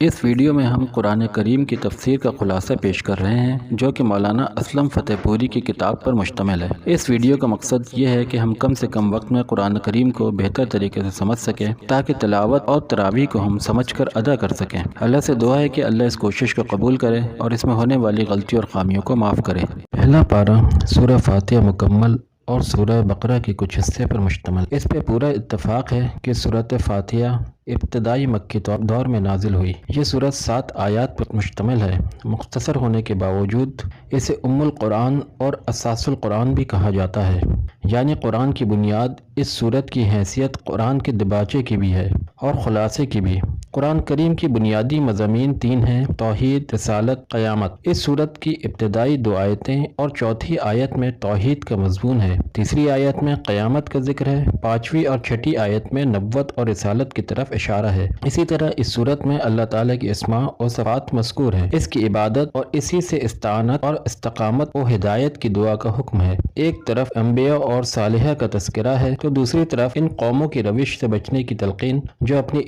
اس video میں ہم قرآن کریم کی تفسیر کا خلاصہ پیش کر رہے ہیں جو کہ مولانا اسلم فتح پوری کی کتاب پر مشتمل ہے۔ اس ویڈیو کا مقصد یہ ہے کہ ہم کم سے کم وقت میں قرآن کریم کو بہتر طریقے سے سمجھ سکیں تاکہ تلاوت اور تراویح کو ہم سمجھ کر ادا کر سکیں۔ اللہ سے دعا ہے کہ اللہ اس کوشش کو قبول کرے اور اس میں ہونے والی غلطی اور خامیوں کو معاف کرے۔ پہلا پارہ سورہ فاتحہ مکمل اور سورہ بقرہ کے کچھ حصے پر مشتمل۔ اس پہ پورا اتفاق ہے کہ سورۃ فاتحہ ابتدائی مکی دور میں نازل ہوئی۔ یہ سورت 7 آیات پر مشتمل ہے۔ مختصر ہونے کے باوجود اسے ام القرآن اور اساس القرآن بھی کہا جاتا ہے، یعنی قرآن کی بنیاد۔ اس سورت کی حیثیت قرآن کے دباچے کی بھی ہے اور خلاصے کی بھی۔ قرآن کریم کی بنیادی مضامین 3 ہیں: توحید، رسالت، قیامت۔ اس سورت کی ابتدائی 2 آیتیں اور چوتھی آیت میں توحید کا مضمون ہے، تیسری آیت میں قیامت کا ذکر ہے، 5ویں اور 6ٹھی آیت میں نبوت اور رسالت کی طرف اشارہ ہے۔ اسی طرح اس صورت میں اللہ تعالیٰ کی اسماء اور صفات مذکور ہیں، اس کی عبادت اور اسی سے استعانت اور استقامت و ہدایت کی دعا کا حکم ہے۔ ایک طرف انبیاء اور صالحہ کا تذکرہ ہے تو دوسری طرف ان قوموں کی روش سے بچنے کی تلقین جو اپنی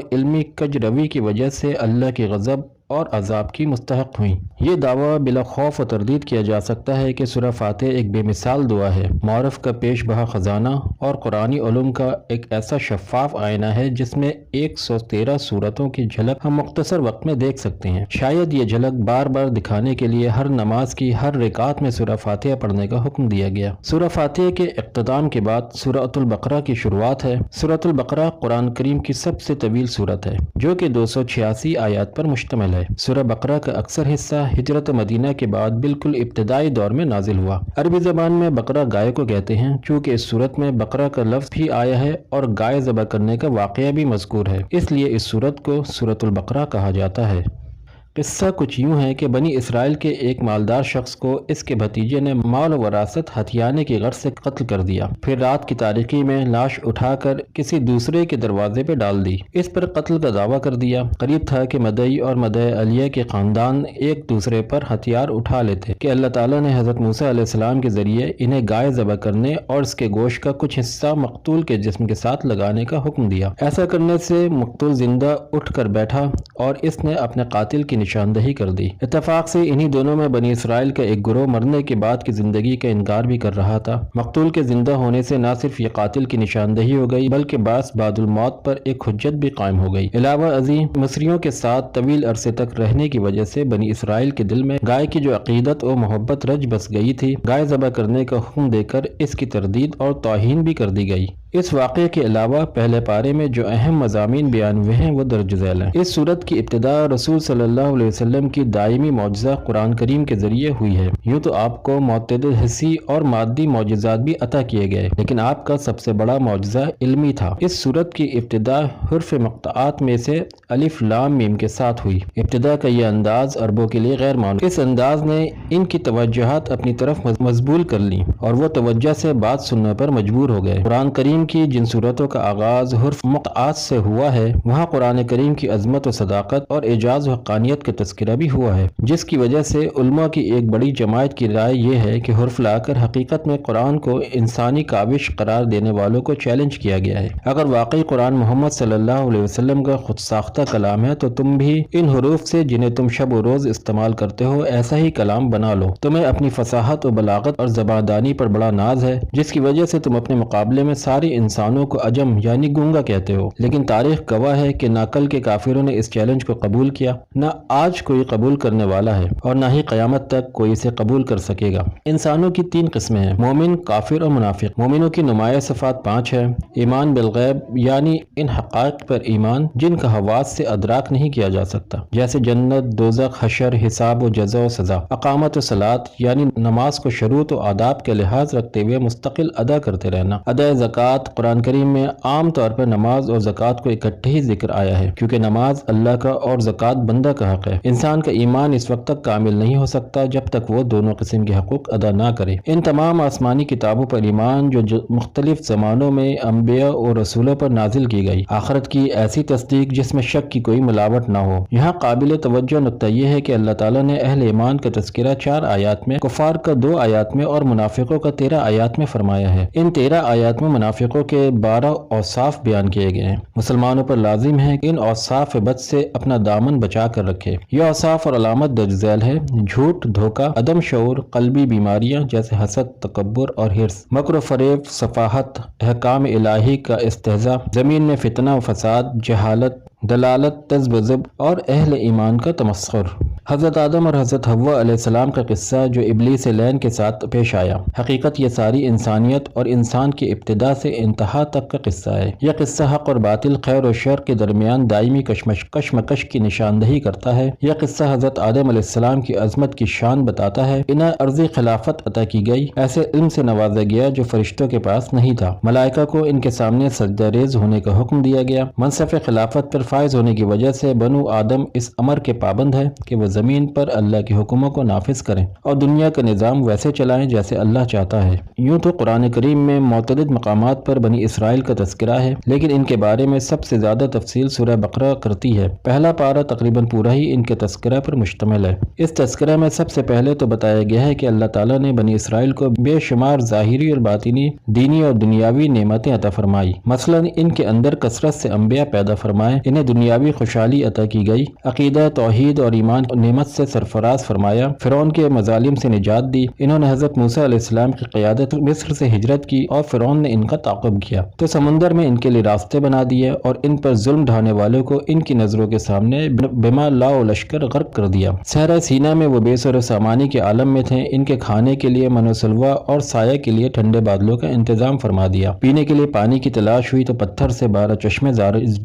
علمی کج روی کی وجہ سے اللہ کے غضب اور عذاب کی مستحق ہوئیں۔ یہ دعویٰ بلا خوف و تردید کیا جا سکتا ہے کہ سورہ فاتحہ ایک بے مثال دعا ہے، معرف کا پیش بہا خزانہ اور قرآنی علوم کا ایک ایسا شفاف آئینہ ہے جس میں 113 سورتوں کی جھلک ہم مختصر وقت میں دیکھ سکتے ہیں۔ شاید یہ جھلک بار بار دکھانے کے لیے ہر نماز کی ہر رکعت میں سورہ فاتحہ پڑھنے کا حکم دیا گیا۔ سورہ فاتحہ کے اختتام کے بعد سورۃ البقرہ کی شروعات ہے۔ سورۃ البقرہ قرآن کریم کی سب سے طویل سورت ہے جو کہ 286 آیات پر مشتمل ہے۔ سورہ بقرہ کا اکثر حصہ ہجرت مدینہ کے بعد بالکل ابتدائی دور میں نازل ہوا۔ عربی زبان میں بقرہ گائے کو کہتے ہیں، چونکہ اس سورت میں بقرہ کا لفظ بھی آیا ہے اور گائے ذبح کرنے کا واقعہ بھی مذکور ہے، اس لیے اس سورت کو سورۃ البقرہ کہا جاتا ہے۔ قصہ کچھ یوں ہے کہ بنی اسرائیل کے ایک مالدار شخص کو اس کے بھتیجے نے مال و وراثت ہتھیانے کی غرض سے قتل کر دیا، پھر رات کی تاریکی میں لاش اٹھا کر کسی دوسرے کے دروازے پہ ڈال دی، اس پر قتل کا دعویٰ کر دیا۔ قریب تھا کہ مدعی اور مدعی علیہ کے خاندان ایک دوسرے پر ہتھیار اٹھا لیتے کہ اللہ تعالیٰ نے حضرت موسیٰ علیہ السلام کے ذریعے انہیں گائے ذبح کرنے اور اس کے گوشت کا کچھ حصہ مقتول کے جسم کے ساتھ لگانے کا حکم دیا۔ ایسا کرنے سے مقتول زندہ اٹھ کر بیٹھا اور اس نے اپنے قاتل کی نشاندہی کر دی۔ اتفاق سے انہی دونوں میں بنی اسرائیل کا ایک گروہ مرنے کے بعد کی زندگی کا انکار بھی کر رہا تھا۔ مقتول کے زندہ ہونے سے نہ صرف یہ قاتل کی نشاندہی ہو گئی بلکہ باعث بعد الموت پر ایک حجت بھی قائم ہو گئی۔ علاوہ ازیں مصریوں کے ساتھ طویل عرصے تک رہنے کی وجہ سے بنی اسرائیل کے دل میں گائے کی جو عقیدت و محبت رچ بس گئی تھی، گائے ذبح کرنے کا حکم دے کر اس کی تردید اور توہین بھی کر دی گئی۔ اس واقعے کے علاوہ پہلے پارے میں جو اہم مضامین بیان ہوئے ہیں وہ درج ذیل ہیں۔ اس سورت کی ابتدا رسول صلی اللہ علیہ وسلم کی دائمی معجزہ قرآن کریم کے ذریعے ہوئی ہے۔ یوں تو آپ کو متعدد حسی اور مادی معجزات بھی عطا کیے گئے، لیکن آپ کا سب سے بڑا معجزہ علمی تھا۔ اس سورت کی ابتدا حرف مقطعات میں سے الف لام میم کے ساتھ ہوئی۔ ابتدا کا یہ انداز عربوں کے لیے غیر معمولی، اس انداز نے ان کی توجہات اپنی طرف مضبول کر لی اور وہ توجہ سے بات سننے پر مجبور ہو گئے۔ قرآن کریم کی جن صورتوں کا آغاز حرف مقطعات سے ہوا ہے وہاں قرآن کریم کی عظمت و صداقت اور اعجاز و حقانیت کا تذکرہ بھی ہوا ہے، جس کی وجہ سے علماء کی ایک بڑی جماعت کی رائے یہ ہے کہ حرف لا کر حقیقت میں قرآن کو انسانی کاوش قرار دینے والوں کو چیلنج کیا گیا ہے۔ اگر واقعی قرآن محمد صلی اللہ علیہ وسلم کا خود ساختہ کلام ہے تو تم بھی ان حروف سے جنہیں تم شب و روز استعمال کرتے ہو ایسا ہی کلام بنا لو۔ تمہیں اپنی فصاحت و بلاغت اور زباندانی پر بڑا ناز ہے جس کی وجہ سے تم اپنے مقابلے میں ساری انسانوں کو عجم یعنی گونگا کہتے ہو، لیکن تاریخ گواہ ہے کہ نہ کل کے کافروں نے اس چیلنج کو قبول کیا، نہ آج کوئی قبول کرنے والا ہے اور نہ ہی قیامت تک کوئی اسے قبول کر سکے گا۔ انسانوں کی 3 قسمیں ہیں: مومن، کافر اور منافق۔ مومنوں کی نمایاں صفات 5 ہے: ایمان بالغیب یعنی ان حقائق پر ایمان جن کا حواس سے ادراک نہیں کیا جا سکتا، جیسے جنت، دوزخ، حشر، حساب و جزا و سزا۔ اقامت و صلاۃ یعنی نماز کو شروط و آداب کے لحاظ رکھتے ہوئے مستقل ادا کرتے رہنا۔ ادائے زکوٰۃ، قرآن کریم میں عام طور پر نماز اور زکوٰۃ کو اکٹھے ہی ذکر آیا ہے کیونکہ نماز اللہ کا اور زکوٰۃ بندہ کا حق ہے۔ انسان کا ایمان اس وقت تک کامل نہیں ہو سکتا جب تک وہ دونوں قسم کے حقوق ادا نہ کرے۔ ان تمام آسمانی کتابوں پر ایمان جو مختلف زمانوں میں انبیاء اور رسولوں پر نازل کی گئی، آخرت کی ایسی تصدیق جس میں شک کی کوئی ملاوٹ نہ ہو۔ یہاں قابل توجہ نکتہ یہ ہے کہ اللہ تعالیٰ نے اہل ایمان کا تذکرہ 4 آیات میں، کفار کا 2 آیات میں اور منافقوں کا 13 آیات میں فرمایا ہے۔ ان 13 آیات میں منافقوں منافقوں کے 12 اوصاف بیان کیے گئے ہیں۔ مسلمانوں پر لازم ہے کہ ان اوصاف بد سے اپنا دامن بچا کر رکھے۔ یہ اوصاف اور علامت درج ذیل ہے: جھوٹ، دھوکہ، عدم شعور، قلبی بیماریاں جیسے حسد، تکبر اور حرص، مکر و فریب، سفاہت، احکام الہی کا استہزاء، زمین میں فتنہ و فساد، جہالت، دلالت، تذبذب اور اہل ایمان کا تمسخر۔ حضرت آدم اور حضرت حوا علیہ السلام کا قصہ جو ابلیس لعین کے ساتھ پیش آیا، حقیقت یہ ساری انسانیت اور انسان کی ابتدا سے انتہا تک کا قصہ ہے۔ یہ قصہ حق اور باطل، خیر و شر کے درمیان دائمی کشمکش کی نشاندہی کرتا ہے۔ یہ قصہ حضرت آدم علیہ السلام کی عظمت کی شان بتاتا ہے۔ انہیں عرضی خلافت عطا کی گئی، ایسے علم سے نوازا گیا جو فرشتوں کے پاس نہیں تھا۔ ملائکہ کو ان کے سامنے سجدہ ریز ہونے کا حکم دیا گیا۔ منصب خلافت پر فائز ہونے کی وجہ سے بنو آدم اس امر کے پابند ہے کہ وہ زمین پر اللہ کے حکموں کو نافذ کریں اور دنیا کا نظام ویسے چلائیں جیسے اللہ چاہتا ہے۔ یوں تو قرآن کریم میں متعدد مقامات پر بنی اسرائیل کا تذکرہ ہے، لیکن ان کے بارے میں سب سے زیادہ تفصیل سورہ بقرہ کرتی ہے۔ پہلا پارہ تقریباً پورا ہی ان کے تذکرہ پر مشتمل ہے۔ اس تذکرہ میں سب سے پہلے تو بتایا گیا ہے کہ اللہ تعالیٰ نے بنی اسرائیل کو بے شمار ظاہری اور باطنی، دینی اور دنیاوی نعمتیں عطا فرمائی۔ مثلا ان کے اندر کثرت سے انبیاء پیدا فرمائے، انہیں دنیاوی خوشحالی عطا کی گئی، عقیدہ توحید اور ایمان نعمت سے سرفراز فرمایا، فرعون کے مظالم سے نجات دی، انہوں نے حضرت موسیٰ علیہ السلام کی قیادت مصر سے ہجرت کی اور فرعون نے ان کا تعاقب کیا تو سمندر میں ان کے لیے راستے بنا دیے اور ان پر ظلم ڈھانے والوں کو ان کی نظروں کے سامنے بما لا و لشکر غرق کر دیا۔ صحرا سینا میں وہ بے سر و سامانی کے عالم میں تھے، ان کے کھانے کے لیے من و سلوہ اور سایہ کے لیے ٹھنڈے بادلوں کا انتظام فرما دیا، پینے کے لیے پانی کی تلاش ہوئی تو پتھر سے 12 چشمے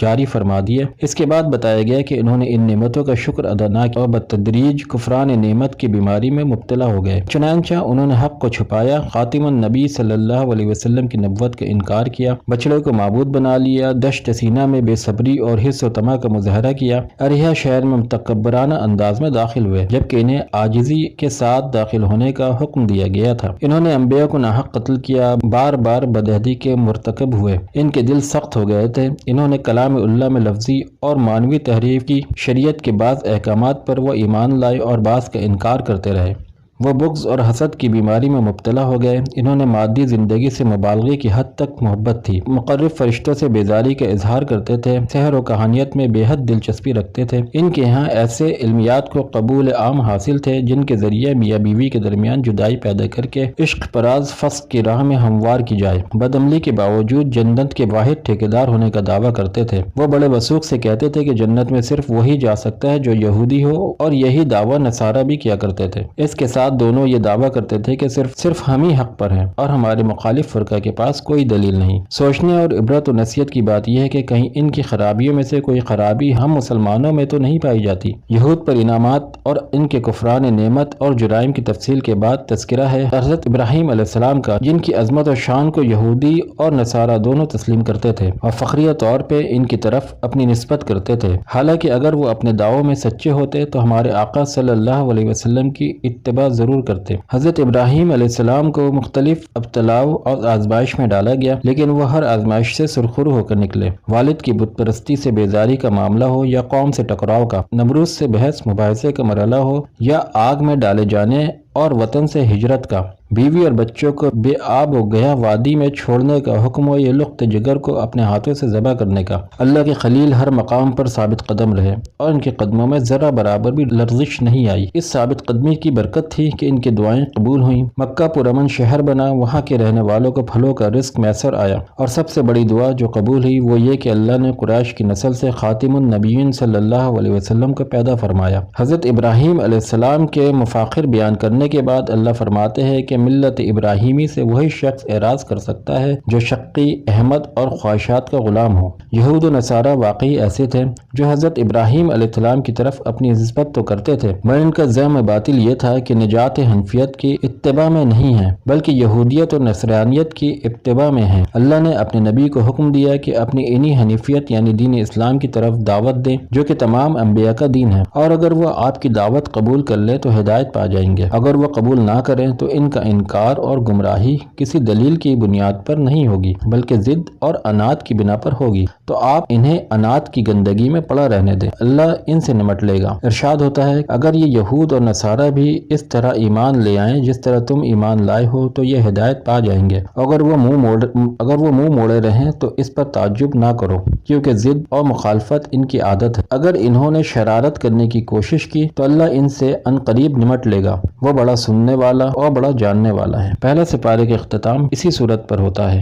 جاری فرما دیے۔ اس کے بعد بتایا گیا کہ انہوں نے ان نعمتوں کا شکر ادا نہ کیا اور بتدریج کفران نعمت کی بیماری میں مبتلا ہو گئے، چنانچہ انہوں نے حق کو چھپایا، خاتم النبی صلی اللہ علیہ وسلم کی نبوت کا انکار کیا، بچڑے کو معبود بنا لیا، دشت سینہ میں بے صبری اور حرص و طمع کا مظاہرہ کیا، اریحا شہر میں متکبرانہ انداز میں داخل ہوئے جبکہ انہیں عاجزی کے ساتھ داخل ہونے کا حکم دیا گیا تھا۔ انہوں نے انبیاء کو ناحق قتل کیا، بار بار بدعہدی کے مرتکب ہوئے، ان کے دل سخت ہو گئے تھے، انہوں نے کلام اللہ میں لفظی اور معنوی تحریف کی، شریعت کے بعض احکامات پر وہ ایمان لائے اور بعض کا انکار کرتے رہے، وہ بغض اور حسد کی بیماری میں مبتلا ہو گئے، انہوں نے مادی زندگی سے مبالغے کی حد تک محبت تھی، مقرب فرشتوں سے بیزاری کا اظہار کرتے تھے، سحر و کہانیت میں بے حد دلچسپی رکھتے تھے، ان کے ہاں ایسے علمیات کو قبول عام حاصل تھے جن کے ذریعے میاں بیوی کے درمیان جدائی پیدا کر کے عشق پراز فسق کی راہ میں ہموار کی جائے، بدعملی کے باوجود جنت کے واحد ٹھیکیدار ہونے کا دعویٰ کرتے تھے، وہ بڑے وثوق سے کہتے تھے کہ جنت میں صرف وہی جا سکتا ہے جو یہودی ہو، اور یہی دعویٰ نصارہ بھی کیا کرتے تھے۔ اس کے ساتھ دونوں یہ دعویٰ کرتے تھے کہ صرف ہم ہی حق پر ہیں اور ہمارے مخالف فرقہ کے پاس کوئی دلیل نہیں۔ سوچنے اور عبرت و نصیحت کی بات یہ ہے کہ کہیں ان کی خرابیوں میں سے کوئی خرابی ہم مسلمانوں میں تو نہیں پائی جاتی۔ یہود پر انعامات اور ان کے کفران نعمت اور جرائم کی تفصیل کے بعد تذکرہ ہے حضرت ابراہیم علیہ السلام کا، جن کی عظمت و شان کو یہودی اور نصارہ دونوں تسلیم کرتے تھے اور فخریہ طور پہ ان کی طرف اپنی نسبت کرتے تھے، حالانکہ اگر وہ اپنے دعووں میں سچے ہوتے تو ہمارے آقا صلی اللہ علیہ وسلم کی اتباع ضرور کرتے۔ حضرت ابراہیم علیہ السلام کو مختلف ابتلاؤ اور آزمائش میں ڈالا گیا، لیکن وہ ہر آزمائش سے سرخرو ہو کر نکلے۔ والد کی بت پرستی سے بیزاری کا معاملہ ہو یا قوم سے ٹکراؤ کا، نمرود سے بحث مباحثے کا مرحلہ ہو یا آگ میں ڈالے جانے اور وطن سے ہجرت کا، بیوی اور بچوں کو بے آب و گیا وادی میں چھوڑنے کا حکم ہو یا لخت جگر کو اپنے ہاتھوں سے ذبح کرنے کا، اللہ کے خلیل ہر مقام پر ثابت قدم رہے اور ان کے قدموں میں ذرہ برابر بھی لرزش نہیں آئی۔ اس ثابت قدمی کی برکت تھی کہ ان کی دعائیں قبول ہوئیں، مکہ پرامن شہر بنا، وہاں کے رہنے والوں کو پھلوں کا رزق میسر آیا، اور سب سے بڑی دعا جو قبول ہوئی وہ یہ کہ اللہ نے قریش کی نسل سے خاتم النبیین صلی اللہ علیہ وسلم کو پیدا فرمایا۔ حضرت ابراہیم علیہ السلام کے مفاخر بیان کرنے کے بعد اللہ فرماتے ہیں کہ ملت ابراہیمی سے وہی شخص اعراض کر سکتا ہے جو شقی، احمد اور خواہشات کا غلام ہو۔ یہود و نصارہ واقعی ایسے تھے جو حضرت ابراہیم علیہ السلام کی طرف اپنی نسبت تو کرتے تھے، مگر ان کا زعم باطل یہ تھا کہ نجات حنفیت کی اتباع میں نہیں ہے بلکہ یہودیت اور نصرانیت کی اتباع میں ہے۔ اللہ نے اپنے نبی کو حکم دیا کہ اپنی انہی حنیفیت یعنی دین اسلام کی طرف دعوت دیں جو کہ تمام انبیاء کا دین ہے، اور اگر وہ آپ کی دعوت قبول کر لیں تو ہدایت پا جائیں گے، اگر وہ قبول نہ کریں تو ان کا انکار اور گمراہی کسی دلیل کی بنیاد پر نہیں ہوگی بلکہ ضد اور عناد کی بنا پر ہوگی، تو آپ انہیں عناد کی گندگی میں پڑا رہنے دیں، اللہ ان سے نمٹ لے گا۔ ارشاد ہوتا ہے اگر یہ یہود اور نصارہ بھی اس طرح ایمان لے آئیں جس طرح تم ایمان لائے ہو تو یہ ہدایت پا جائیں گے، اگر وہ منہ موڑے رہیں تو اس پر تعجب نہ کرو، کیونکہ ضد اور مخالفت ان کی عادت ہے۔ اگر انہوں نے شرارت کرنے کی کوشش کی تو اللہ ان سے عنقریب نمٹ لے گا، وہ بڑا سننے والا اور بڑا جاننے والا ہے۔ پہلا سپارے کا اختتام اسی صورت پر ہوتا ہے۔